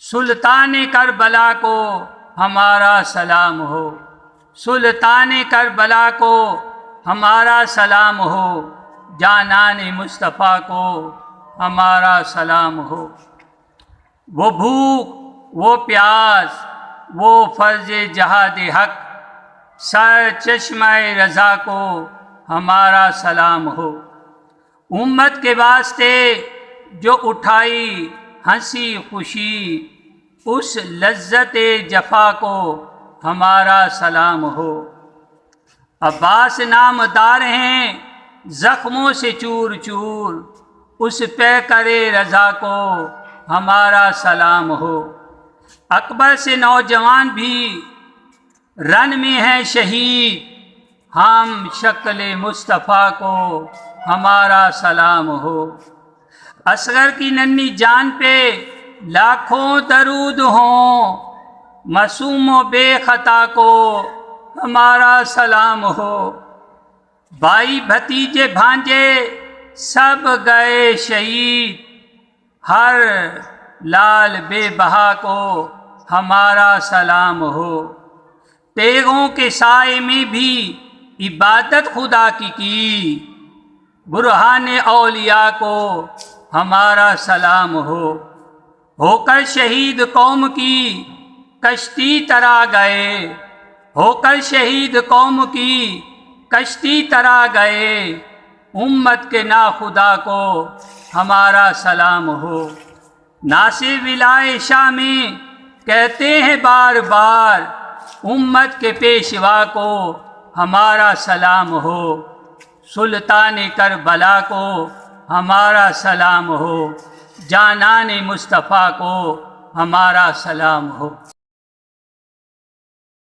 سلطان کربلا کو ہمارا سلام ہو، سلطان کربلا کو ہمارا سلام ہو، جانان مصطفیٰ کو ہمارا سلام ہو۔ وہ بھوک، وہ پیاس، وہ فرض جہاد حق، سر چشمہ رضا کو ہمارا سلام ہو۔ امت کے واسطے جو اٹھائی ہنسی خوشی، اس لذت جفا کو ہمارا سلام ہو۔ عباس نامدار ہیں زخموں سے چور چور، اس پہ کرے رضا کو ہمارا سلام ہو۔ اکبر سے نوجوان بھی رن میں ہے شہید، ہم شکل مصطفیٰ کو ہمارا سلام ہو۔ اصغر کی ننھی جان پہ لاکھوں درود ہوں، معصوم و بے خطا کو ہمارا سلام ہو۔ بھائی بھتیجے بھانجے سب گئے شہید، ہر لال بے بہا کو ہمارا سلام ہو۔ تیغوں کے سائے میں بھی عبادت خدا کی، برہان اولیاء کو ہمارا سلام ہو کر شہید قوم کی کشتی ترا گئے، ہو کر شہید قوم کی کشتی ترا گئے، امت کے ناخدا کو ہمارا سلام ہو۔ ناصر ولائے شاہ میں کہتے ہیں بار بار، امت کے پیشوا کو ہمارا سلام ہو۔ سلطان کربلا کو ہمارا سلام ہو، جانان مصطفیٰ کو ہمارا سلام ہو۔